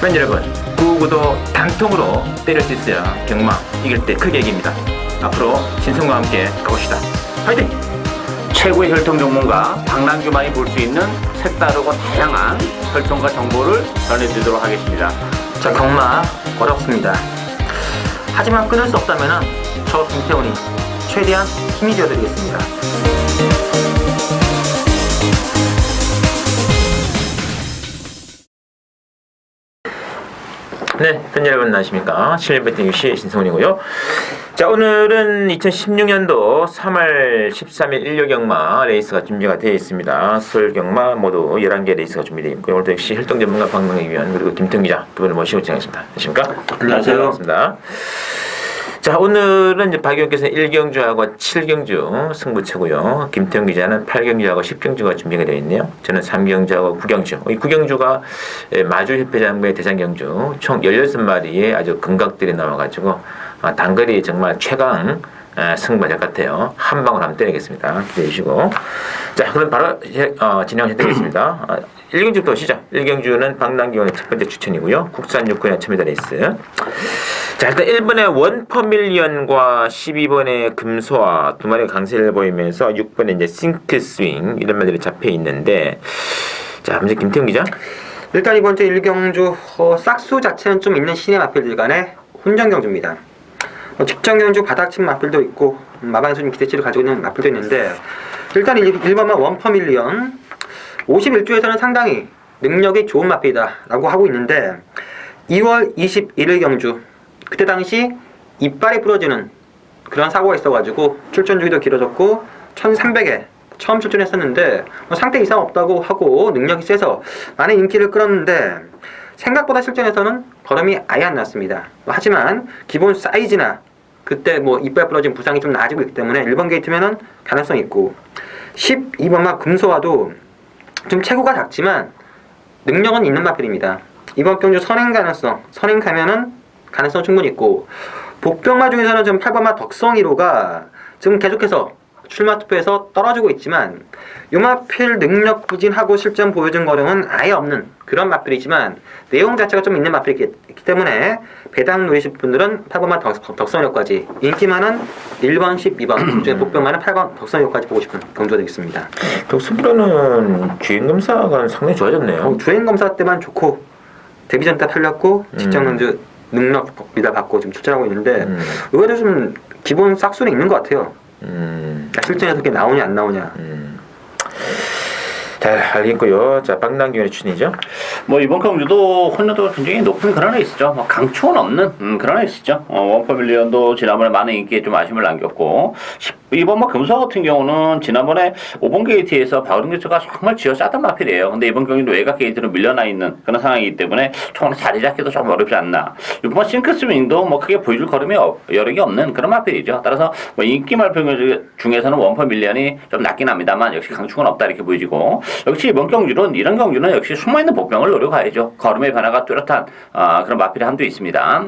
팬 여러분, 구구도 단통으로 때릴 수 있어야 경마 이길 때 크게 이깁니다. 앞으로 신성과 함께 가봅시다. 화이팅! 최고의 혈통 전문가 박남규만이 볼 수 있는 색다르고 다양한 혈통과 정보를 전해드리도록 하겠습니다. 자, 경마 어렵습니다. 하지만 끊을 수 없다면 저 김태훈이 최대한 힘이 되어드리겠습니다. 네, 팬 여러분 안녕하십니까. 실내배팅 유시 신성훈이고요. 자, 오늘은 2016년도 3월 13일 일요경마 레이스가 준비가 되어 있습니다. 설 경마 모두 11개 레이스가 준비되어 있고요. 오늘도 역시 혈통 전문가 박명희위원 그리고 김태훈 기자 두 분을 모시고 진행하겠습니다. 안녕하십니까? 안녕하세요. 반갑습니다. 자, 오늘은 이제 박 의원께서는 1경주하고 7경주 승부처고요. 김태훈 기자는 8경주하고 10경주가 준비가 되어 있네요. 저는 3경주하고 9경주. 이 9경주가 마주협회장부의 대장경주 총 16마리의 아주 근각들이 나와가지고 단거리 정말 최강 승부할 것 같아요. 한 방울 한번 때리겠습니다. 기대해 주시고. 자, 그럼 바로 진행을 해드리겠습니다. 1경주부터 시작. 1경주는 박남규의 첫 번째 추천이고요. 국산 육군의 첨예다 레이스. 자, 일단 1번의 원퍼밀리언과 12번의 금소와 두 마리가 강세를 보이면서 6번에 이제 싱크 스윙 이런 말들이 잡혀 있는데, 자, 먼저 김태훈 기자. 일단 이번 주 1경주 싹수 자체는 좀 있는 신의 마필들 간의 혼전 경주입니다. 직전 경주 바닥친 마필도 있고 마반순 기대치를 가지고 있는 마필도 있는데, 일단 1번만 원퍼밀리언 51주에서는 상당히 능력이 좋은 마필이다 라고 하고 있는데, 2월 21일 경주 그때 당시 이빨이 부러지는 그런 사고가 있어가지고 출전 주기도 길어졌고 1300에 처음 출전했었는데 상태 이상 없다고 하고 능력이 세서 많은 인기를 끌었는데, 생각보다 실전에서는 걸음이 아예 안 났습니다. 하지만 기본 사이즈나 그때 이빨 부러진 부상이 좀 나아지고 있기 때문에 1번 게이트면은 가능성이 있고, 12번마 금소와도 좀 체구가 작지만 능력은 있는 마필입니다. 이번 경주 선행 가면은 가능성 충분히 있고, 복병마 중에서는 좀 8번마 덕성이로가 지금 계속해서 출마 투표에서 떨어지고 있지만, 요 마필 능력 부진하고 실전 보여준 거령은 아예 없는 그런 마필이지만 내용 자체가 좀 있는 마필이기 때문에 배당 누리실 분들은 8번마 덕성이로까지, 인기 많은 1번, 12번 중에 복병마는 8번 덕성이로까지 보고 싶은 경주가 되겠습니다. 덕성이로는 주행검사가 상당히 좋아졌네요. 주행검사 때만 좋고 데뷔전 때 탈렸고 직전 경주 능력 미달 받고 지금 출전하고 있는데, 의외로 좀 기본 싹수는 있는 것 같아요. 실전에서 그게 나오냐 안 나오냐. 잘 알겠고요. 자, 박남규의 추천이죠. 이번 경주도 혼자도 굉장히 높은 그런 레이스죠. 강추는 없는 그런 레이스죠. 원퍼밀리언도 지난번에 많은 인기에 좀 아쉬움을 남겼고, 이번 금소 같은 경우는 지난번에 5번 게이트에서 박은영 교수가 정말 쥐어짰던 마필이에요. 근데 이번 경기도 외곽 게이트로 밀려나 있는 그런 상황이기 때문에 처음에 자리 잡기도 좀 어렵지 않나. 이번 싱크스윙도 크게 보여줄 걸음이 여력이 없는 그런 마필이죠. 따라서 인기 마필 중에서는 원퍼밀리언이 좀 낮긴 합니다만 역시 강추는 없다 이렇게 보여지고, 역시 이번 경주는 이런 경주는 역시 숨어있는 복병을 노려가야죠. 걸음의 변화가 뚜렷한 그런 마필이 한두 있습니다.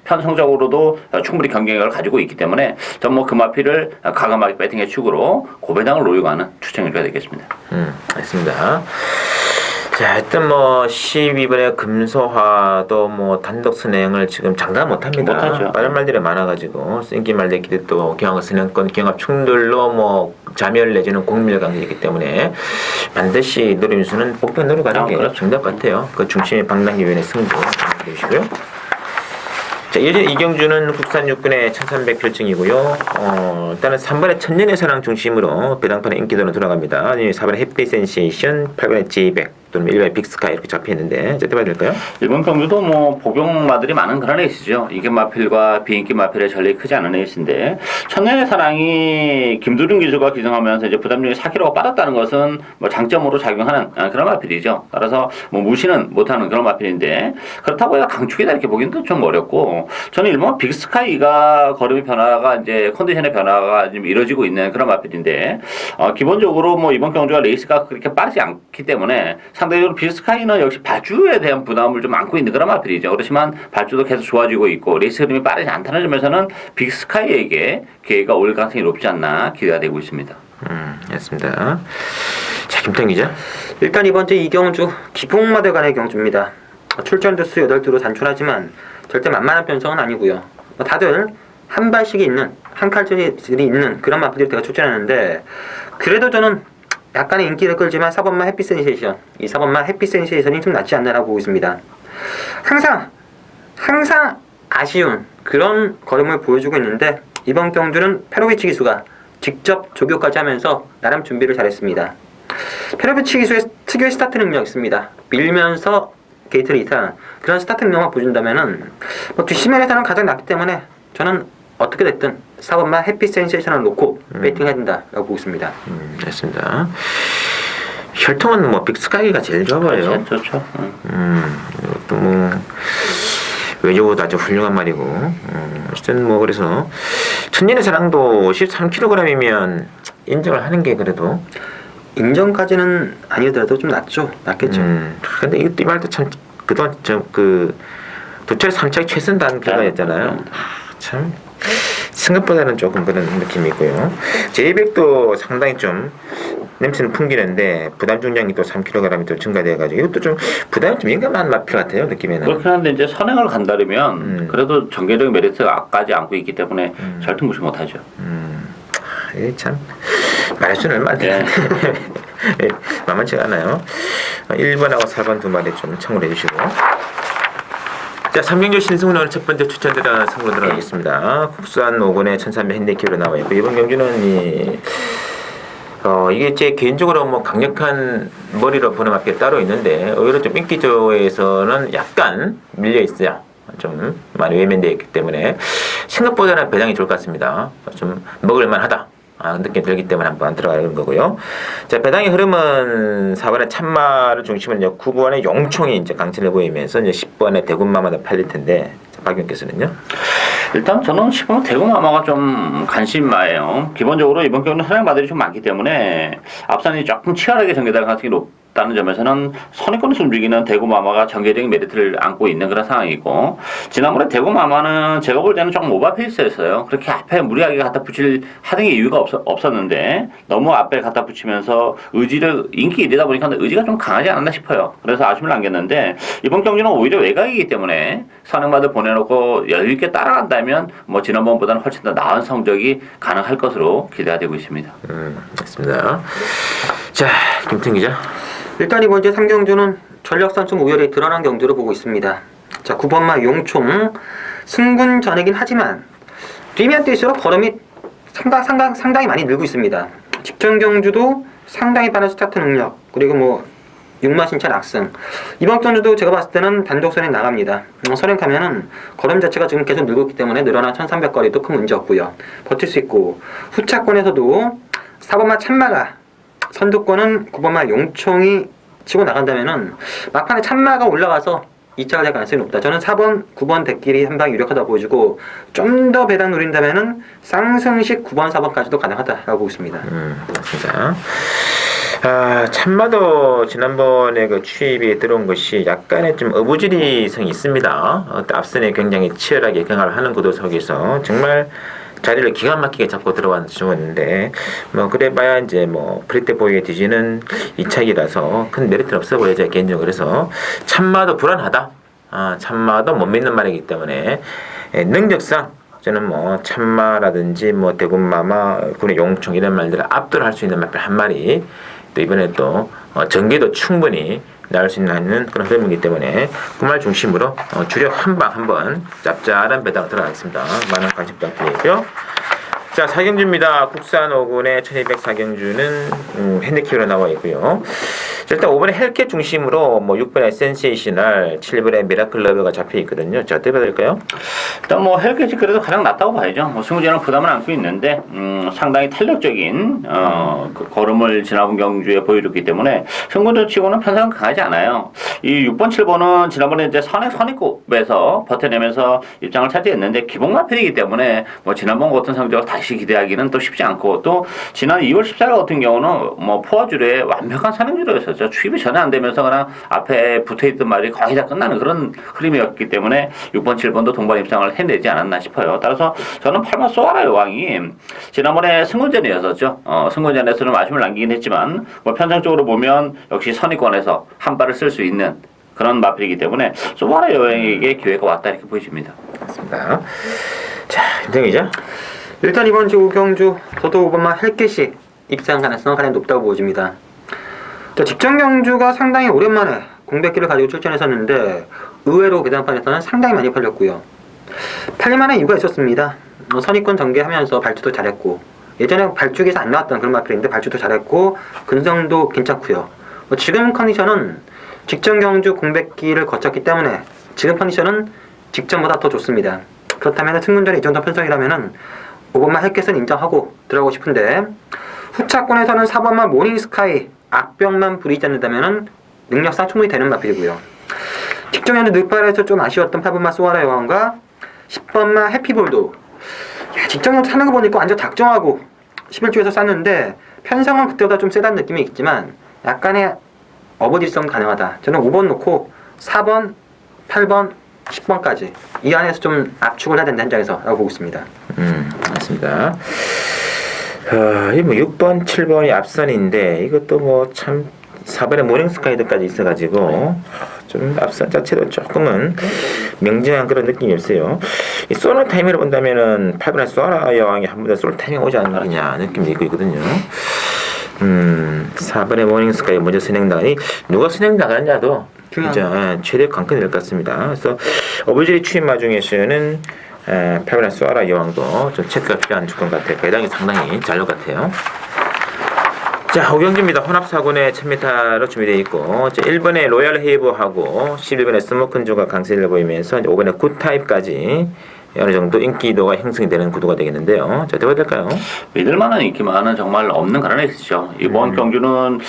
편성적으로도 충분히 경쟁력을 가지고 있기 때문에 전 그 마필을 과감하게 배팅의 축으로 고배당을 노려가는 추천해줘야 되겠습니다. 알겠습니다. 자, 일단 12번의 금소화도 단독 선행을 지금 장담 못합니다. 못하죠. 빠른 말들이 많아가지고 생기 말들끼리 또 경합 선행권 경합 충돌로 자멸 내지는 공밀 관계이기 때문에 반드시 노림수는 복병 노려가는 게 그렇죠. 정답 같아요. 그 중심이 박남규 위원의 승부 해주시고요. 자, 예전 이경주는 국산 육군의 1300 결정이고요. 일단은 3번의 천년의 사랑 중심으로 배당판의 인기도는 돌아갑니다. 4번의 햇빛 센세이션, 8번의 J100 또는 1번의 빅스카이 이렇게 잡혀있는데 어떻게 봐야 될까요? 이번 경주도 복용마들이 많은 그런 레이스죠. 이게 마필과 비인기 마필의 전력이 크지 않은 레이스인데, 천년의 사랑이 김두준 기수가 기승하면서 이제 부담력이 4kg가 빠졌다는 것은 장점으로 작용하는 그런 마필이죠. 따라서 무시는 못하는 그런 마필인데, 그렇다고 해서 강축이다 이렇게 보기는 좀 어렵고, 저는 일본 빅스카이가 걸음의 변화가 이제 컨디션의 변화가 좀 이루어지고 있는 그런 마필인데, 기본적으로 이번 경주가 레이스가 그렇게 빠르지 않기 때문에 상대적으로 빅스카이는 역시 발주에 대한 부담을 좀 안고 있는 그런 마필이죠. 그렇지만 발주도 계속 좋아지고 있고 레이스 흐름이 빠르지 않다는 점에서는 빅스카이에게 기회가 올 가능성이 높지 않나 기대가 되고 있습니다. 알겠습니다. 자, 김태형 기자. 일단 이번 주 이경주 기복마대 간의 경주입니다. 출전 두수 8두로 단출하지만 절대 만만한 편성은 아니고요. 다들 한 발씩이 있는, 한 칼들이 있는 그런 마필들을 제가 추천하는데, 그래도 저는 약간의 인기를 끌지만 4번마 해피 센세이션, 이 4번마 해피 센세이션이 좀 낫지 않나라고 보고 있습니다. 항상 아쉬운 그런 걸음을 보여주고 있는데, 이번 경주는 페로비치 기수가 직접 조교까지 하면서 나름 준비를 잘했습니다. 페로비치 기수의 특유의 스타트 능력이 있습니다. 밀면서 게이트를 이탈하는 그런 스타트 능력만 보여준다면은 뒷심면에서는 가장 낫기 때문에 저는 어떻게 됐든 4번만 해피 센세이션을 놓고 배팅해야 된다라고 보고 있습니다. 됐습니다. 혈통은 뭐 빅스카이가 제일 좋아 보여요. 좋죠. 이것도 뭐 외적으로도 아주 훌륭한 말이고, 어쨌든 뭐 그래서 천년의 사랑도 13kg이면 인정을 하는 게 그래도 인정까지는 아니더라도 좀 낫겠죠. 근데 이 말도 참 그동안 좀그 도철 3차의 최선단 결과였잖아요. 참 생각보다는 조금 그런 느낌이 있고요. 제이백도 상당히 좀 냄새는 풍기는데 부담 중량이 또 3kg이 또 증가돼가지고 이것도 좀 부담이 좀 민감한 마필 같아요, 느낌에는. 그렇긴 한데 이제 선행을 간다면 그래도 전개적 메리트까지 안고 있기 때문에 절대 무시 못하죠. 이게 참 말할 수는 얼마 안 되는데 만만치가 않아요. 1번하고 4번 두 마리 좀 참고를 해주시고, 자, 3경주 신승훈 첫 번째 추천드려 상으로 들어가겠습니다. 국산 5군의 1300 핸디캡으로 나와 있고, 이번 경주는 이게 제 개인적으로 뭐 강력한 머리로 보는 마필이 따로 있는데, 오히려 좀 인기조에서는 약간 밀려 있어요. 좀 많이 외면되어 있기 때문에 생각보다는 배당이 좋을 것 같습니다. 좀 먹을만하다 느낌이 들기 때문에 한번 들어가는 거고요. 자, 배당의 흐름은 4번의 참마를 중심으로 9번의 용총이 이제 강세를 보이면서 이제 10번의 대군마마도 팔릴 텐데, 박 의원께서는요? 일단 저는 10번 대구마마가 좀 관심마예요. 기본적으로 이번 경우는 선행마들이 좀 많기 때문에 앞선이 조금 치열하게 전개될 가능성이 높다는 점에서는 선행권에서 움직이는 대구마마가 전개적인 메리트를 안고 있는 그런 상황이고, 지난번에 대구마마는 제가 볼 때는 조금 오버페이스였어요. 그렇게 앞에 무리하게 갖다 붙일 하는 게 이유가 없었는데 너무 앞에 갖다 붙이면서 인기 1위다 보니까 의지가 좀 강하지 않았나 싶어요. 그래서 아쉬움을 남겼는데, 이번 경기는 오히려 외곽이기 때문에 선행마들 보내놓고 여유있게 따라간다면 뭐 지난번보다는 훨씬 더 나은 성적이 가능할 것으로 기대가 되고 있습니다. 맞습니다. 자, 김태 기자. 일단 이번 주 3경주는 전력선 좀 우열이 드러난 경주로 보고 있습니다. 자, 9번마 용총 승군 전이긴 하지만 뛰면 뛸수록 걸음이 상당히 많이 늘고 있습니다. 직전 경주도 상당히 빠른 스타트 능력, 그리고 뭐 6만 신차 낙승. 이번 경주도 제가 봤을 때는 단독 선행 나갑니다. 선행 가면은 걸음 자체가 지금 계속 늘고 있기 때문에 늘어난 1300거리도 큰 문제 없고요. 버틸 수 있고, 후차권에서도 4번마 참마가 선두권은 9번마 용총이 치고 나간다면은 막판에 참마가 올라가서 2차가 될 가능성이 높다. 저는 4번, 9번 대끼리 한 방 유력하다 보여주고, 좀 더 배당 노린다면은 쌍승식 9번, 4번까지도 가능하다라고 보고 있습니다. 맞습니다. 참마도 지난번에 그 취입이 들어온 것이 약간의 좀 어부지리성이 있습니다. 앞선에 굉장히 치열하게 경합을 하는 구도 속에서 정말 자리를 기가 막히게 잡고 들어간 중인데, 뭐 그래봐야 이제 뭐 프리테 보이게 뒤지는 2차기라서 큰 메리트는 없어 보여요, 개인적으로. 그래서 참마도 불안하다. 참마도 못 믿는 말이기 때문에 능력상 저는 뭐 참마라든지 뭐 대군마마, 군의 용총 이런 말들을 압도할 수 있는 말들 한 마리, 또 이번에 또 전개도 충분히 나올 수 있는 그런 흐름이기 때문에 그 말 중심으로 주력 한방 한번 짭짤한 배당 들어가겠습니다. 많은 관심 부탁드리고요. 자, 4경주입니다. 국산 5군의 1200 4경주는 핸디캡으로 나와 있고요. 자, 일단 5번에 헬켓 중심으로 뭐 6번에 센세이셔널, 7번에 미라클 러브가 잡혀 있거든요. 자, 어떻게 봐야 될까요? 일단 뭐 헬켓이 그래도 가장 낫다고 봐야죠. 뭐 승부전은 부담을 안고 있는데 상당히 탄력적인 그 걸음을 지난번 경주에 보여줬기 때문에 승부전 치고는 편성은 강하지 않아요. 이 6번, 7번은 지난번에 이제 선행급에서 버텨내면서 입장을 차지했는데 기본 마필이기 때문에 뭐 지난번 같은 성적을 다시 기대하기는 또 쉽지 않고, 또 지난 2월 14일 같은 경우는 뭐 포화주로의 완벽한 선행주로였었죠. 취입이 전혀 안 되면서 그냥 앞에 붙어있던 말이 거의 다 끝나는 그런 흐름이었기 때문에 6번, 7번도 동반 입장을 해내지 않았나 싶어요. 따라서 저는 8번 소아라 여왕이 지난번에 승군전이었었죠. 승군전에서는 아쉬움을 남기긴 했지만 뭐 편성적으로 보면 역시 선의권에서 한 발을 쓸 수 있는 그런 마필이기 때문에 소바라 여행에게 기회가 왔다 이렇게 보여집니다. 맞습니다. 자, 김태기자. 일단 이번 주 우경주 저도 5번마 헬켓이 입상 가능성은 가장 높다고 보여집니다. 직전 경주가 상당히 오랜만에 공백기를 가지고 출전했었는데 의외로 계단판에서는 상당히 많이 팔렸고요. 팔릴만한 이유가 있었습니다. 선입권 전개하면서 발주도 잘했고 예전에 발주기에서 안 나왔던 그런 마필인데 발주도 잘했고 근성도 괜찮고요. 지금 컨디션은 직전 경주 공백기를 거쳤기 때문에 지금 컨디션은 직전보다 더 좋습니다. 그렇다면 승문전의 이 정도 편성이라면은 5번만 헬켓은 인정하고 들어가고 싶은데 후차권에서는 4번만 모닝스카이 악병만 부리지 않는다면은 능력상 충분히 되는 마필이고요. 직전 경주 늑발에서 좀 아쉬웠던 8번만 소아라 여왕과 10번만 해피볼도 직전 경주 사는 거 보니까 완전 작정하고 11주에서 쌌는데 편성은 그때보다 좀 세다는 느낌이 있지만 약간의 어버질성 가능하다. 저는 5번 놓고 4번, 8번, 10번까지 이 안에서 좀 압축을 해야 된다 현장에서 라고 보고 있습니다. 맞습니다. 이 뭐 6번, 7번이 앞선인데 이것도 뭐 참 4번에 모닝스카이드까지 있어가지고 좀 앞선 자체도 조금은 명징한 그런 느낌이 없어요. 이 쏘는 타이밍을 본다면은 8번에 쏘라 여왕이 한 번 더 쏠 타이밍 오지 않느냐 느낌이 있고 있거든요. 4번에 모닝스카이 먼저 선행 나가니 누가 선행 나가느냐도 진짜 최대 관건이 될 것 같습니다. 그래서 어부지리 추임마 중에서는 8번에 쏘라 여왕도 좀 체크가 필요한 조건 같아요. 배당이 상당히 잘 것 같아요. 자, 5경주입니다. 혼합사군에 1000m로 준비되어 있고 1번에 로얄 헤이버하고 11번에 스모큰주가 강세를 보이면서 5번에 굿타입까지 어느 정도 인기도가 형성이 되는 구도가 되겠는데요. 자, 어떻게 될까요? 믿을만한 인기만은 정말 없는 그런 레이스죠. 이번 경주는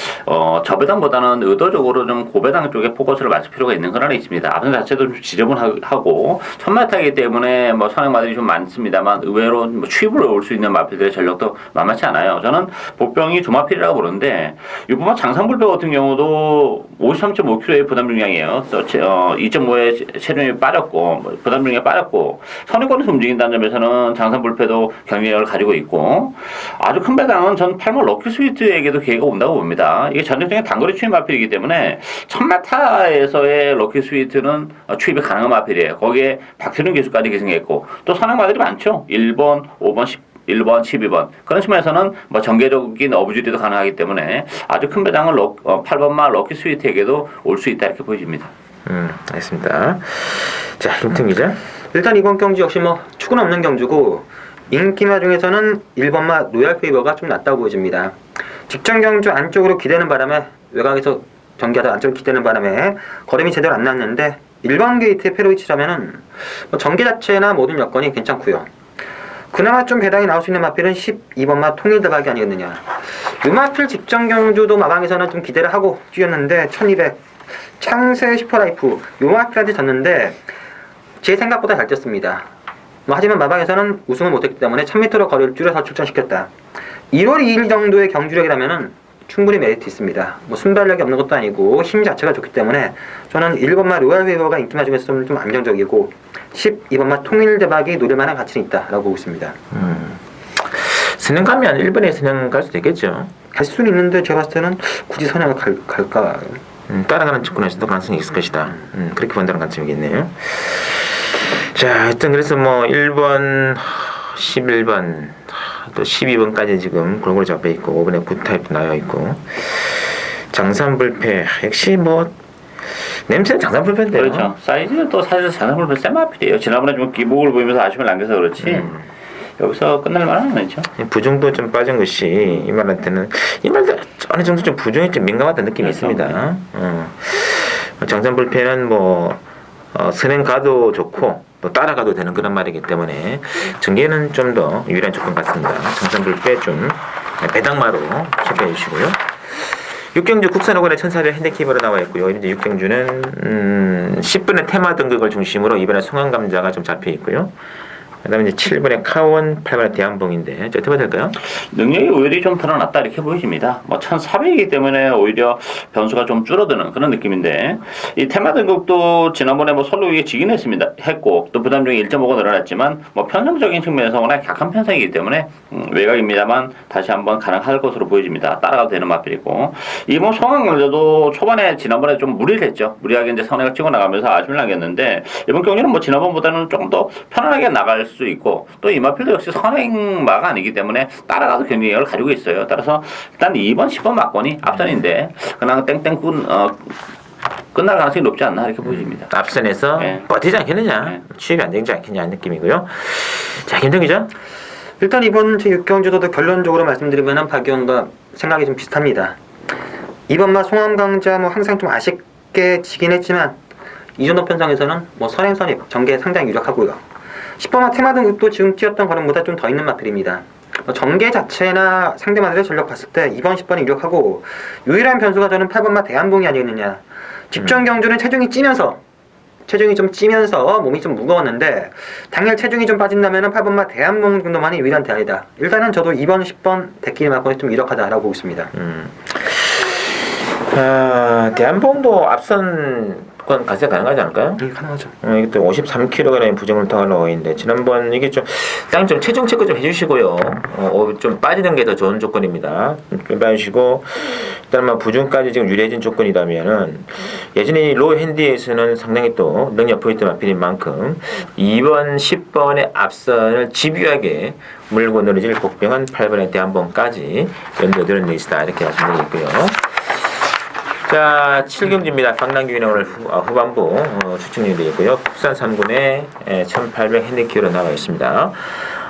저배당보다는 의도적으로 좀 고배당 쪽에 포커스를 맞출 필요가 있는 그런 레이스입니다. 앞선 자체도 좀 지저분하고 1000m이기 때문에 뭐 선행마들이 좀 많습니다만 의외로 뭐 추입으로 올 수 있는 마필들의 전력도 만만치 않아요. 저는 복병이 두 마필이라고 부르는데 이번 장산불배 같은 경우도 53.5kg의 부담 중량이에요. 또 2.5의 체중이 빠졌고 부담 중량이 빠졌고 선행권에서 움직인다는 점에서는 장산불패도 경쟁력을 가지고 있고 아주 큰 배당은 전 8번 럭키 스위트에게도 기회가 온다고 봅니다. 이게 전형적인 단거리 추입 마필이기 때문에 1000m에서의 럭키 스위트는 추입이 가능한 마필이에요. 거기에 박태륜 기수까지 계승했고 또 선행마들이 많죠. 1번, 5번, 1번, 12번. 그런 측면에서는 뭐 전개적인 어부지리도 가능하기 때문에 아주 큰 배당은 8번마 럭키 스위트에게도 올 수 있다 이렇게 보여집니다. 알겠습니다. 자, 김태 기자. 일단 이번 경주 역시 뭐 축은 없는 경주고 인기마 중에서는 1번마 로얄 페이버가 좀 낫다고 보여집니다. 직전 경주 안쪽으로 기대는 바람에 외곽에서 전개하다 안쪽으로 기대는 바람에 걸음이 제대로 안 났는데 1번 게이트의 페로이치라면은 뭐 전개 자체나 모든 여건이 괜찮고요. 그나마 좀 배당이 나올 수 있는 마필은 12번마 통일대박이 아니겠느냐. 이 마필 직전 경주도 마방에서는 좀 기대를 하고 뛰었는데 1200 창세 슈퍼라이프 요 마필까지 졌는데 제 생각보다 잘 뛰었습니다. 하지만 마방에서는 우승을 못했기 때문에 1000m로 거리를 줄여서 출전시켰다. 1월 2일 정도의 경주력이라면은 충분히 메리트 있습니다. 뭐 순발력이 없는 것도 아니고 힘 자체가 좋기 때문에 저는 1번마 로얄 웨이버가 인기마 중에서 좀 안정적이고 12번마 통일대박이 노릴만한 가치는 있다라고 보고 있습니다. 선행 가면 1번에 선행 갈 수도 있겠죠. 갈 수는 있는데 제가 봤을 때는 굳이 선행을 갈까? 따라가는 측면에서도 가능성이 있을 것이다. 그렇게 본다는 관점이겠네요. 자, 하여튼 그래서 뭐 1번, 11번, 또 12번까지 지금 골고루 잡혀 있고 5번에 굿타입 나와 있고 장산불패 역시 뭐 냄새는 장산불패인데요. 그렇죠. 사이즈는 또 사실 장산불패 센 마필이에요. 지난번에 좀 기복을 보이면서 아쉬움을 남겨서 그렇지 여기서 끝날 만은 아니죠. 부중도 좀 빠진 것이 이 말한테는 이 말도 어느 정도 좀 부중에 좀 민감하다는 느낌이 그렇죠. 있습니다. 장산불패는 뭐 선행 가도 좋고 또 따라가도 되는 그런 말이기 때문에 전개는 좀 더 유리한 조건 같습니다. 장산불패 좀 배당마로 체크해 주시고요. 6경주 국산오건의 1400 핸디캡으로 나와 있고요. 이제 6경주는 10분의 테마 등극을 중심으로 이번에 송황감자가 좀 잡혀 있고요. 그다음에 이제 7번에 카원, 8번에 대한봉인데 저 어떻게 봐야 될까요? 능력이 오히려 좀 드러났다 이렇게 보여집니다. 뭐 1400이기 때문에 오히려 변수가 좀 줄어드는 그런 느낌인데 이 테마 등급도 지난번에 뭐 선로 위에 지긴 했고 또 부담 중에 1.5가 늘어났지만 뭐 편성적인 측면에서 워낙 약한 편성이기 때문에 외곽입니다만 다시 한번 가능할 것으로 보여집니다. 따라가도 되는 마필이고 이번 성황강자도 초반에 지난번에 좀 무리를 했죠. 무리하게 이제 선행을 치고 나가면서 아쉬움을 남겼는데 이번 경기는 뭐 지난번보다는 조금 더 편안하게 나갈 수 있고 또 이마필도 역시 선행마가 아니기 때문에 따라가도 경쟁력을 가지고 있어요. 따라서 일단 2번, 10번 막권이 앞선인데 그냥 땡땡꾼 끝날 가능성이 높지 않나 이렇게 보여집니다. 앞선에서 네. 버티지 않겠느냐, 네. 취입이 안 되지 않겠냐 하는 느낌이고요. 자, 김정 기자. 일단 이번 제6경주도 결론적으로 말씀드리면 박기원과 생각이 좀 비슷합니다. 이번마 송암강자 뭐 항상 좀 아쉽게 지긴 했지만 이 정도 편성에서는 뭐 선행선입 전개 상당히 유력하고요. 10번마 테마 등급도 지금 뛰었던 거름보다 좀 더 있는 마필입니다. 전개 자체나 상대마들의 전력 봤을 때 2번, 10번이 유력하고 유일한 변수가 저는 8번마 대한봉이 아니겠느냐. 직전 경주는 체중이 좀 찌면서 몸이 좀 무거웠는데 당일 체중이 좀 빠진다면 8번마 대한봉 정도만이 유일한 대안이다. 일단은 저도 2번, 10번 대끼리 맞고는 좀 유력하다라고 보고 있습니다. 대한봉도 앞선 건 가세 가능하지 않을까요? 네, 가능하죠. 이게 또 53kg의 부정을 당할 나와 있는데 지난번 이게 좀 일단 좀 체중 체크 좀 해주시고요. 좀 빠지는 게 더 좋은 조건입니다. 좀 빠지시고 일단 뭐 부중까지 지금 유리해진 조건이라면은 예전에 로우 핸디에서는 상당히 또 능력 포인트 마필인 만큼 2번, 10번의 앞선을 집요하게 물고 늘어질 복병은 8번의 대한봉까지 연도 들은 있다 이렇게 말씀드리고요. 자, 7경주입니다. 박남규는 오늘 후반부 추측률이고요. 국산 3군에 1800 핸디큐로 나와 있습니다.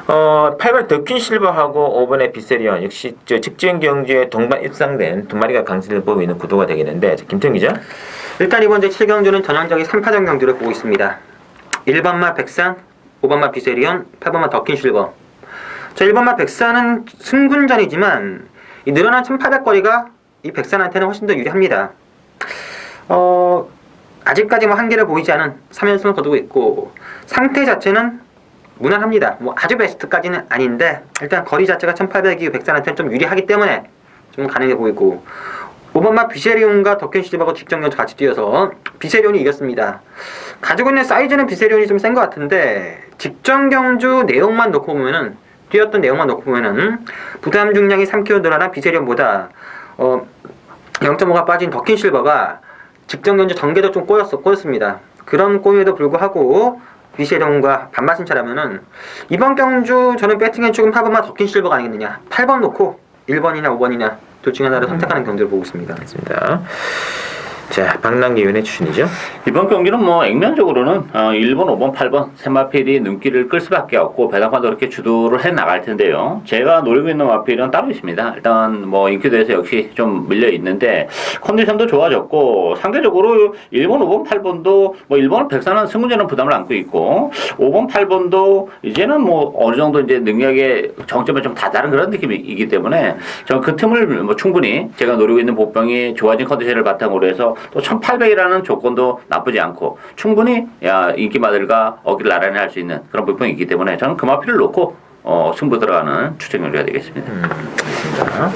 8번 더퀸 실버하고 5번의 비세리온 역시 직전 경주에 동반 입상된 두 마리가 강세를 보이고 있는 구도가 되겠는데 김태형 기자. 일단 이번 제7경주는 전형적인 3파전 경주를 보고 있습니다. 1번마 백산, 5번마 비세리온, 8번마 더퀸 실버. 자, 1번마 백산은 승군전이지만 이 늘어난 1800거리가 이 백산한테는 훨씬 더 유리합니다. 아직까지 뭐 한계를 보이지 않은 3연승을 거두고 있고 상태 자체는 무난합니다. 뭐 아주 베스트까지는 아닌데 일단 거리 자체가 1800이 백산한테는 좀 유리하기 때문에 좀 가능해 보이고 5번마 비세리온과 더퀸 실버하고 직전 경주 같이 뛰어서 비세리온이 이겼습니다. 가지고 있는 사이즈는 비세리온이 좀 센 것 같은데 직전 경주 내용만 놓고 보면은 뛰었던 내용만 놓고 보면은 부담 중량이 3kg 늘어난 비세리온보다 0.5가 빠진 더퀸 실버가 직전 경주 전개도 좀 꼬였습니다. 그런 꼬임에도 불구하고 비세리온과 반맞은 차라면은 이번 경주 저는 배팅엔 조금 8번만 더퀸 실버가 아니겠느냐. 8번 놓고 1번이나 5번이나 둘 중에 하나를 선택하는 경주를 보고 있습니다. 맞습니다. 자, 박남기 위원의 추천이죠. 이번 경기는 뭐 액면적으로는 1번, 5번, 8번 세 마필이 눈길을 끌 수밖에 없고 배당판도 그렇게 주도를 해 나갈 텐데요. 제가 노리고 있는 마필은 따로 있습니다. 일단 뭐 인큐대에서 역시 좀 밀려 있는데 컨디션도 좋아졌고 상대적으로 1번, 5번, 8번도 뭐 1번은 백산한 승부제는 부담을 안고 있고 5번, 8번도 이제는 뭐 어느 정도 이제 능력의 정점에 좀 다다른 그런 느낌이기 때문에 저는 그 틈을 뭐 충분히 제가 노리고 있는 보병이 좋아진 컨디션을 바탕으로 해서 또 1800이라는 조건도 나쁘지 않고 충분히 인기마들과 어기를 나란히 할 수 있는 그런 부분이 있기 때문에 저는 그 마필을 놓고 승부 들어가는 추천율이 되겠습니다. 맞습니다.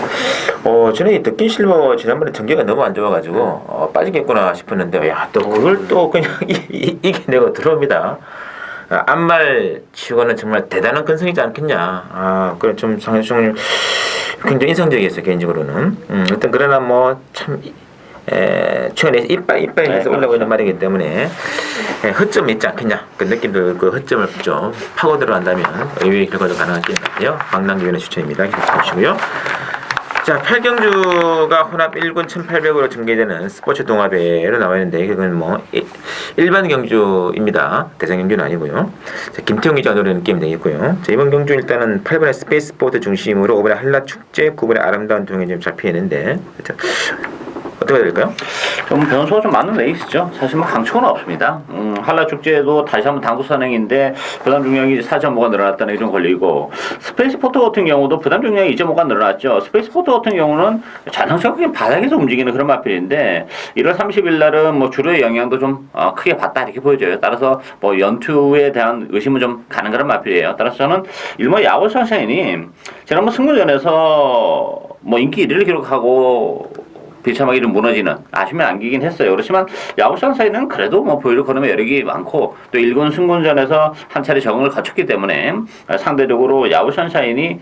저는 이 더퀸 실버 지난번에 전개가 너무 안 좋아가지고 빠지겠구나 싶었는데 또 그걸 또 그냥 이겨내고 들어옵니다. 앞말 치고는 정말 대단한 근성이지 않겠냐. 그래 좀 상당히 굉장히 인상적이었어요 개인적으로는. 어떤 그러나 뭐참 최근에 이빨에서 올라오고 있는 말이기 때문에 허점이 있지 않겠냐 그 느낌들 그 허점을 좀 파고 들어간다면 의외의 결과도 가능할 것 같아요. 박남기 위원의 추천입니다. 기억해 주시고요. 자, 8경주가 혼합 1군 1800으로 전개되는 스포츠 동아배로 나와 있는데 이건 뭐 일반 경주입니다. 대상 경주는 아니고요. 자, 김태형 기자가 노리는 게임 되겠고요. 자, 이번 경주 일단은 8번의 스페이스 보트 중심으로 5번의 한라 축제, 9번의 아름다운 동행이 좀 잡혀 있는데 어떻게 해야 될까요? 좀 변수가 좀 많은 레이스죠. 사실 뭐 강초는 없습니다. 한라 축제도 다시 한번 당구 선행인데 부담 중량이 4.5가 늘어났다는 게 좀 걸리고 스페이스포트 같은 경우도 부담 중량이 2.5가 늘어났죠. 스페이스포트 같은 경우는 자동차가 바닥에서 움직이는 그런 마필인데 1월 30일 날은 뭐 주로의 영향도 좀 크게 받다 이렇게 보여져요. 따라서 뭐 연투에 대한 의심은 좀 가는 그런 마필이에요. 따라서 저는 일본 야구 선샤인이 지난번 승부전에서 뭐 인기 1위를 기록하고 비참하게 좀 무너지는 아쉬움이 안기긴 했어요. 그렇지만 야구장 사이는 그래도 뭐 보이를 거는 여력이 많고 또 일본 승군전에서 한 차례 적응을 거쳤기 때문에 상대적으로 야구 선샤인이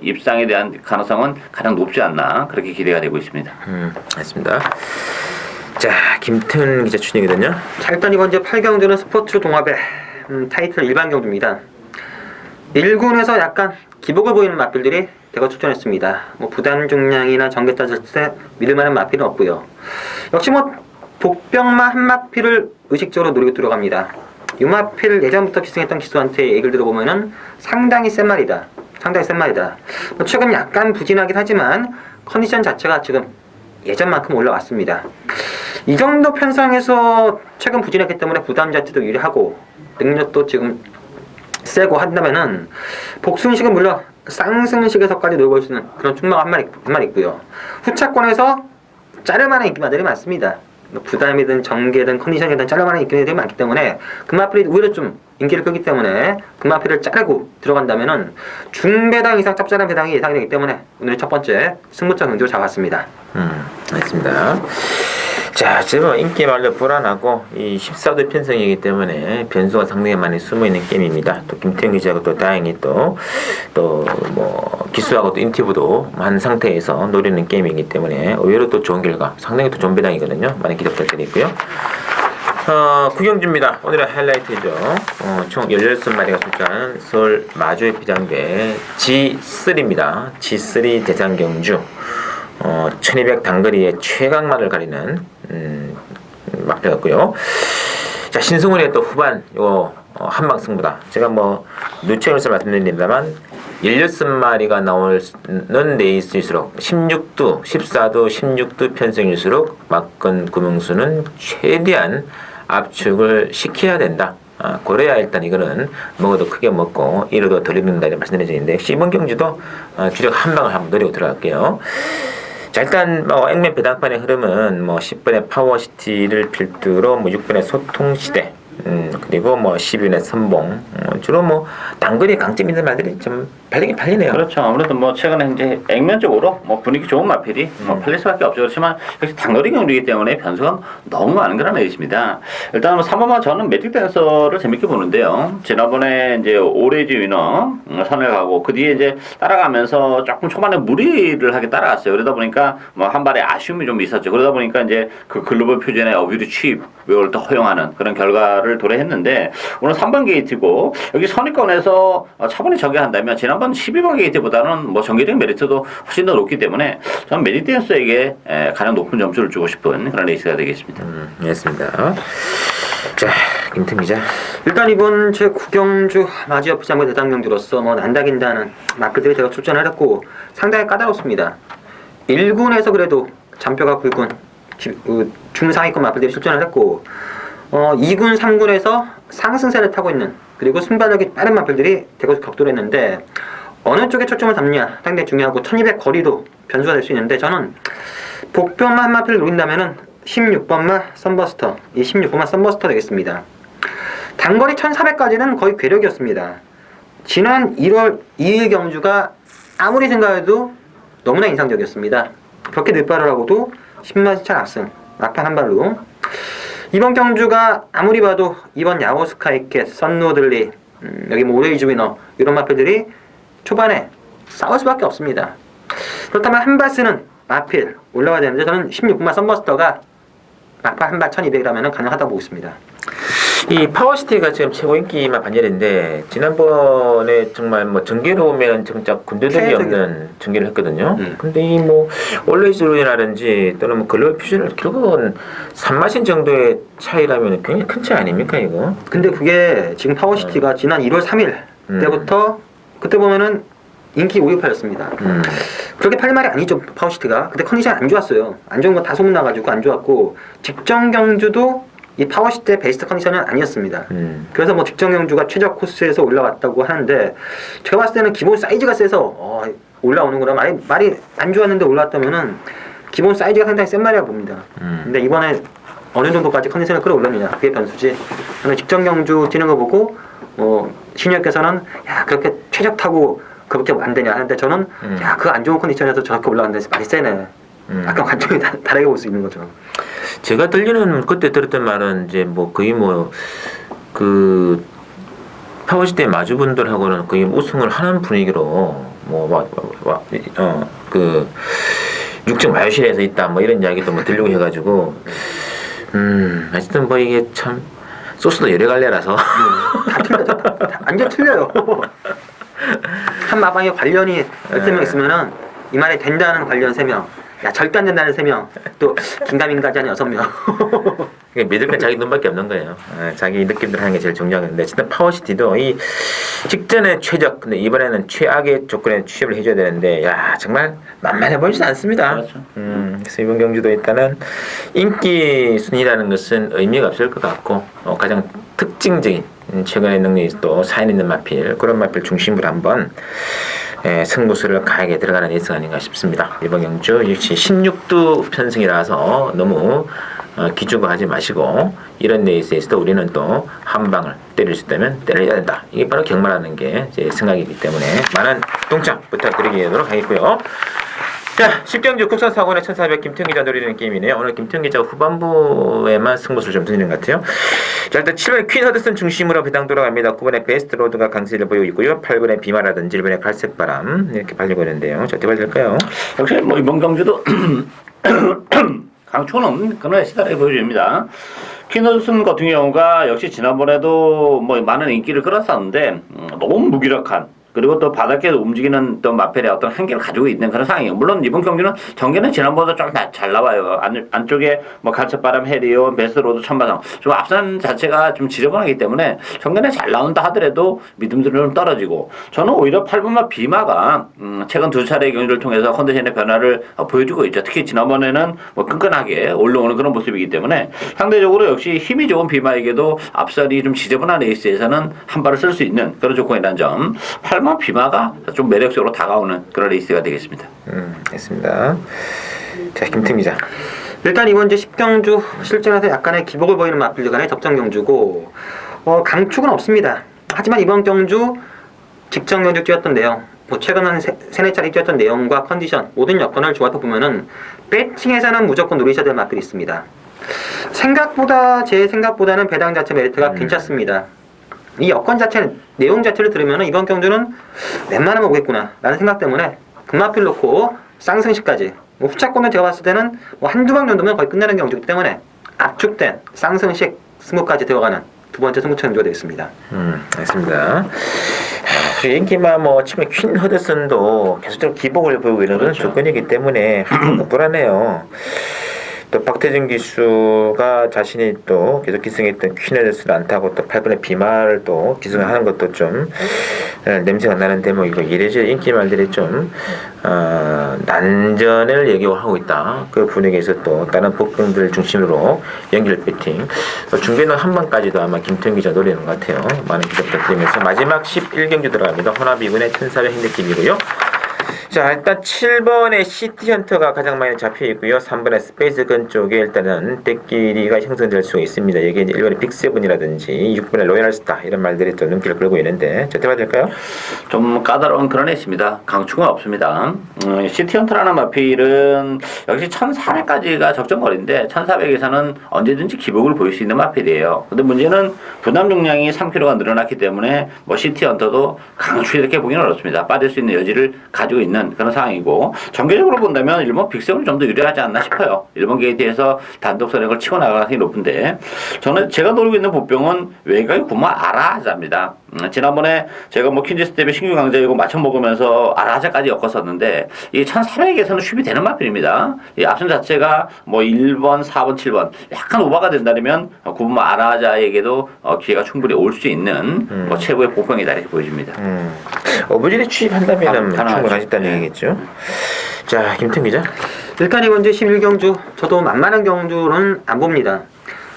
입상에 대한 가능성은 가장 높지 않나 그렇게 기대가 되고 있습니다. 알겠습니다. 자, 김태훈 기자 추천이거든요. 자, 일단 이번 이제 8경주는 스포츠 동합의 타이틀 일반 경주입니다. 1군에서 약간 기복을 보이는 마필들이 대거 출전했습니다. 뭐 부담 중량이나 전개 따질 때 믿을만한 마필은 없고요. 역시 뭐 복병마 한 마필을 의식적으로 노리고 들어갑니다. 이 마필 예전부터 기승했던 기수한테 얘기를 들어보면은 상당히 센 말이다. 상당히 센 말이다. 뭐 최근 약간 부진하긴 하지만 컨디션 자체가 지금 예전만큼 올라왔습니다. 이 정도 편성에서 최근 부진했기 때문에 부담 자체도 유리하고 능력도 지금 세고 한다면은 복순식은 물론 쌍승식에서까지 놀고 있는 그런 충망 한 마리 있고요. 후차권에서 자르만한 인기마들이 많습니다. 부담이든 전개든 컨디션이든 자르만한 인기들이 많기 때문에 금마필이 오히려 좀 인기를 끄기 때문에 금마필을 자르고 들어간다면은 중배당 이상 짭짤한 배당이 예상이 되기 때문에 오늘의 첫 번째 승부처 경주를 잡았습니다. 알겠습니다. 자, 지금 인기 말로 불안하고 이 14도 편성이기 때문에 변수가 상당히 많이 숨어있는 게임입니다. 또 김태형 기자가 또 다행히 또 뭐 기수하고 또 인티브도 한 상태에서 노리는 게임이기 때문에 의외로 또 좋은 결과, 상당히 또 좋은 배당이거든요. 많이 기대 부탁드리고요. 구경주입니다. 오늘의 하이라이트죠. 총 16마리가 출전하는 서울 마주의 피장대 G3입니다. G3 대상경주. 1200 단거리의 최강만을 가리는 막대였고요. 자, 신승훈의 또 후반 요 한방 승부다. 제가 뭐 누체로서 말씀드립니다만 16마리가 나오는 레이스일수록 16도, 14도, 16도 편성일수록 막건 구명수는 최대한 압축을 시켜야 된다. 그래야 일단 이거는 먹어도 크게 먹고 이러도 덜 익는다 이런 말씀드리는데 이번 경주도 주력 한 방을 한번 노리고 들어갈게요. 자, 일단 뭐 액면 배당판의 흐름은 뭐 10번의 파워시티를 필두로 뭐 6번의 소통시대 그리고 뭐 10번의 선봉 주로 뭐 단거리 강점 있는 말들이 좀 팔리긴 팔리네요. 그렇죠. 아무래도 뭐 최근에 이제 액면적으로 뭐 분위기 좋은 마필이 뭐 팔릴 수밖에 없죠. 그렇지만 역시 단거리 경주이기 때문에 변수가 너무 많은 그런 레이스입니다. 일단 뭐 3번만 저는 매직 댄서를 재밌게 보는데요. 지난번에 이제 오레지 위너 선을 가고 그 뒤에 이제 따라가면서 조금 초반에 무리를 하게 따라갔어요. 그러다 보니까 뭐 한 발에 아쉬움이 좀 있었죠. 그러다 보니까 이제 그 글로벌 표준의 어뷰드 취입을 또 허용하는 그런 결과를 도래했는데 오늘 3번 게이트고 여기 선입권에서 차분히 전개한다면 지난번 12번 게이트보다는 뭐 전개적 메리트도 훨씬 더 높기 때문에 저는 매직 댄서에게 가장 높은 점수를 주고 싶은 그런 레이스가 되겠습니다. 알겠습니다. 자, 김태형 기자. 일단 이번 제 구경주 마지막 부장의 대당 경주로서 뭐 난다긴다는 마필들이 제가 출전을 했고 상당히 까다롭습니다. 1군에서 그래도 잔뼈가 굵은 중상위권 마필들이 출전을 했고 2군, 3군에서 상승세를 타고 있는 그리고 순발력이 빠른 마필들이 대거 격돌을 했는데 어느 쪽에 초점을 잡느냐 상당히 중요하고 1200 거리도 변수가 될 수 있는데 저는 복병마 한 마필을 노린다면은 16번마 썬버스터 이 16번마 썬버스터 되겠습니다. 단거리 1400까지는 거의 괴력이었습니다. 지난 1월 2일 경주가 아무리 생각해도 너무나 인상적이었습니다. 그렇게 늦발을 하고도 10만 시차 앞승 막판 한 발로 이번 경주가 아무리 봐도 이번 야호 스카이캣, 썬노들리 여기 뭐 오레이즈 위너 이런 마필들이 초반에 싸울 수밖에 없습니다. 그렇다면 한 발 쓰는 마필 올라가야 되는데 저는 16분만 썬버스터가 막판 한 발 1200이라면 가능하다고 보고 있습니다. 이 파워시티가 지금 최고 인기만 반열인데 지난번에 정말 뭐 전개로 보면 정작 군대들이 없는 전개를 했거든요. 근데 이 뭐 올레이즈로이라든지 또는 뭐 글로벌 퓨전을 결국은 3마신 정도의 차이라면 굉장히 큰 차이 아닙니까 이거? 근데 그게 지금 파워시티가 지난 1월 3일 때부터 그때 보면은 인기 5위파였습니다. 그렇게 팔 말이 아니죠. 파워시티가. 근데 컨디션 안 좋았어요. 안 좋은 거 다 소문나가지고 안 좋았고 직전 경주도 이 파워시티의 베스트 컨디션은 아니었습니다. 그래서 뭐 직전 경주가 최저 코스에서 올라왔다고 하는데 제가 봤을 때는 기본 사이즈가 세서 올라오는 거라 말이 안 좋았는데 올라왔다면은 기본 사이즈가 상당히 센 말이라고 봅니다. 근데 이번에 어느 정도까지 컨디션을 끌어올렸느냐 그게 변수지. 저는 직전 경주 뛰는 거 보고 신유께서는 야 그렇게 최적 타고 그렇게 안 되냐 하는데 저는 야 그 안 좋은 컨디션에서 저렇게 올라왔는데 말이 세네. 약간 관점이 다르게 볼 수 있는 거죠. 제가 들리는 그때 들었던 말은 이제 뭐 거의 뭐 그 파워시대 마주분들하고는 거의 우승을 하는 분위기로 그 육정 마유실에서 있다 뭐 이런 이야기도 뭐 들리고 해가지고 하여튼 뭐 이게 참 소스도 여러 갈래라서 다 틀려져. 완전 틀려요. 한 마방에 관련이 13명 있으면은 이 말이 된다는 관련 3명, 야 절대 안 된다는 3명, 또 긴가민가지 한 6명. 믿을 건 자기 눈밖에 없는 거예요. 자기 느낌대로 하는 게 제일 중요한 건데 어쨌든 파워시티도 이 직전에 최적 근데 이번에는 최악의 조건에 취업을 해줘야 되는데 야 정말 만만해 보이지 않습니다. 그렇죠. 그래서 이번 경주도 일단은 인기 순위라는 것은 의미가 없을 것 같고 가장 특징적인 최근의 능력이 또 사인 있는 마필 그런 마필 중심으로 한번 승부수를 강하게 들어가는 레이스가 아닌가 싶습니다. 이번 경주 역시 16두 편승이라서 너무 기죽어하지 마시고 이런 레이스에서도 우리는 또 한 방을 때릴 수 있다면 때려야 된다. 이게 바로 경마라는 게 제 생각이기 때문에 많은 동참 부탁드리도록 하겠고요. 자, 10경주 국산사고의 1400 김태형 기자 노리는 게임이네요. 오늘 김태형 기자 후반부에만 승부수를 좀 던지는 것 같아요. 자, 일단 7번의 퀸 허드슨 중심으로 배당 돌아갑니다. 9번의 베스트 로드가 강세를 보이고 있고요. 8번의 비마라든지 1번의 갈색바람 이렇게 발리고 있는데요. 자, 어떻게 될까요? 역시 뭐 이번 경주도 강초는 그런 시다를 보여줍니다. 퀸허드슨 같은 경우가 역시 지난번에도 뭐 많은 인기를 끌었었는데 너무 무기력한 그리고 또 바닥에 움직이는 또 마펠의 어떤 한계를 가지고 있는 그런 상황이에요. 물론 이번 경기는 전개는 지난번보다 좀 잘 나와요. 안쪽에 뭐 갈색바람, 해리온, 베스트로드, 천마성 좀 앞선 자체가 좀 지저분하기 때문에 전개는 잘 나온다 하더라도 믿음들은 좀 떨어지고 저는 오히려 8번마 비마가 최근 2차례의 경기를 통해서 컨디션의 변화를 보여주고 있죠. 특히 지난번에는 뭐 끈끈하게 올라오는 그런 모습이기 때문에 상대적으로 역시 힘이 좋은 비마에게도 앞선이 좀 지저분한 레이스에서는 한 발을 쓸 수 있는 그런 조건이라는 점 8번 비마가 좀 매력적으로 다가오는 그런 레이스가 되겠습니다. 됐습니다. 자, 김태형 기자. 일단 이번 주 10경주 실전에서 약간의 기복을 보이는 마필들 간의 접전 경주고 강축은 없습니다. 하지만 이번 경주 직전 경주 뛰었던 내용 최근 한 세네 차례 뛰었던 내용과 컨디션 모든 여건을 조합해 보면은 배팅에서는 무조건 노리셔야 될 마필이 있습니다. 제 생각보다는 배당 자체 메리트가 괜찮습니다. 이 여건 자체는 내용 자체를 들으면 이번 경주는 웬만하면 오겠구나 라는 생각 때문에 금마필 놓고 쌍승시까지 후차권을 제가 봤을 때는 한두 방 정도면 거의 끝내는 경주이기 때문에 압축된 쌍승식 승부까지 되어가는 두 번째 승부처 경주가 되겠습니다. 알겠습니다. 인기만 처음에 퀸 허드슨도 계속적으로 기복을 보이고 이런 그런 조건이기 때문에 불안해요. 또 박태진 기수가 자신이 또 계속 기승했던 퀸허드슨을 안 타고 또 8번의 비마를 또 기승하는 것도 좀 냄새가 나는 대목이고 이래저래 인기 말들이 좀 난전을 예고하고 있다. 그 분위기에서 또 다른 복병들을 중심으로 연결 배팅 중계는 한 번까지도 아마 김태형 기자 노리는 것 같아요. 많은 기대 부탁드리면서 마지막 11경주 들어갑니다. 혼합이군의 1400 핸드팀이고요. 자, 일단 7번의 시티헌터가 가장 많이 잡혀있고요. 3번의 스페이스건 쪽에 일단은 떼끼리가 형성될 수 있습니다. 여기에 1번의 빅세븐이라든지 6번의 로얄스타 이런 말들이 또 눈길을 끌고 있는데 자, 대박 될까요? 좀 까다로운 그런 애입니다. 강추가 없습니다. 시티헌터라는 마필은 역시 1400까지가 적정거리인데 1400에서는 언제든지 기복을 보일 수 있는 마필이에요. 근데 문제는 부담 용량이 3kg가 늘어났기 때문에 시티헌터도 강추 이렇게 보기는 어렵습니다. 빠질 수 있는 여지를 가지고 있는 그런 상황이고 전개적으로 본다면 일본 빅세븐이 좀 더 유리하지 않나 싶어요. 일본 게이트에서 단독 선행을 치고 나갈 가능성이 높은데 저는 제가 노리고 있는 보병은 외곽의 구마 아라하자입니다. 지난번에 제가 퀸즈 스텝의 신규 강자이고 맞춰 먹으면서 아라하자까지 엮었었는데 이 1400에서는 쉽이 되는 마필입니다. 이 앞선 자체가 1번, 4번, 7번 약간 오버가 된다면 구마 아라하자에게도 기회가 충분히 올 수 있는 최고의 보병이다 이렇게 보여집니다. 어부질이 취입한다면 가능하죠. 충분하겠다는 네. 얘기겠죠. 자, 김태형 기자. 일단 이번 주 11경주 저도 만만한 경주는 안 봅니다.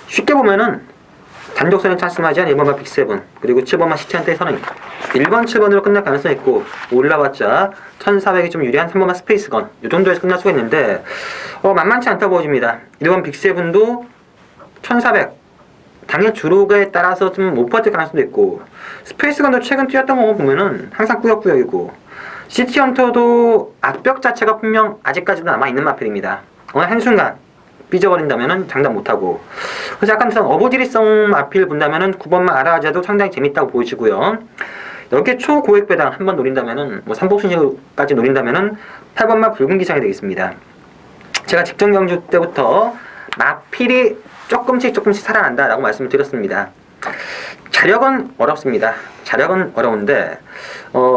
쉽게 보면은 단독선에 찬스맞이한 1번만 빅7 그리고 7번만 시티한테 선언 1번 7번으로 끝날 가능성이 있고 올라봤자 1400이 좀 유리한 3번만 스페이스건 이 정도에서 끝날 수가 있는데 만만치 않다 보여집니다. 1번 빅7도 1400 당일 주록에 따라서 좀 못 버틸 가능성도 있고 스페이스건도 최근 뛰었던 거 보면은 항상 꾸역꾸역이고 시티헌터도 악벽 자체가 분명 아직까지도 남아있는 마필입니다. 어느 한순간 삐져버린다면은 장담 못하고 그래서 약간 어버지리성 마필 본다면은 9번만 알아야자도 상당히 재밌다고 보이시고요. 여기에 초고액 배당 한번 노린다면은 뭐 삼복순위까지 노린다면은 8번만 붉은 기장이 되겠습니다. 제가 직전 경주 때부터 마필이 조금씩 살아난다라고 말씀을 드렸습니다. 자력은 어렵습니다. 자력은 어려운데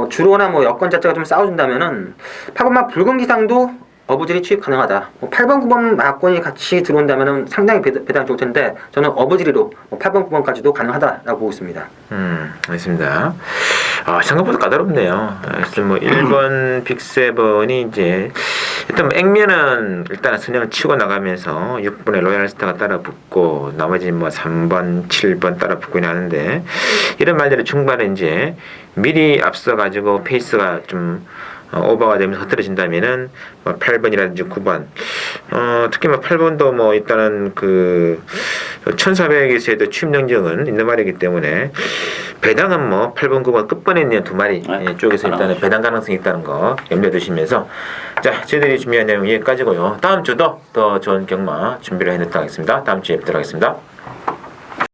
주로나 뭐 여건 자체가 좀 싸워준다면은 8번만 붉은 기상도 어부질이 취입 가능하다. 8번, 9번 마건이 같이 들어온다면은 상당히 배당 좋을 텐데 저는 어부지리로 8번, 9번까지도 가능하다라고 보고 있습니다. 알겠습니다. 생각보다 까다롭네요. 그래서 뭐 1번 빅7이 이제 일단 뭐 액면은 일단 선행을 치고 나가면서 6번에 로얄스타가 따라 붙고 나머지 뭐 3번, 7번 따라 붙고 하는데 이런 말대로 중반에 이제 미리 앞서 가지고 페이스가 좀 오버가 되면서 흐트러진다면은 뭐 8번이라든지 9번 특히 뭐 8번도 뭐 일단은 그 1400에서도 취임정정은 있는 말이기 때문에 배당은 뭐 8번 9번 끝번에 있는 두 마리 쪽에서 일단은 배당 가능성이 있다는 거 염두에 두시면서 자 저희들이 준비한 내용 여기까지고요. 다음 주도 더 좋은 경마 준비를 해놓도록 하겠습니다. 다음 주에 뵙도록 하겠습니다.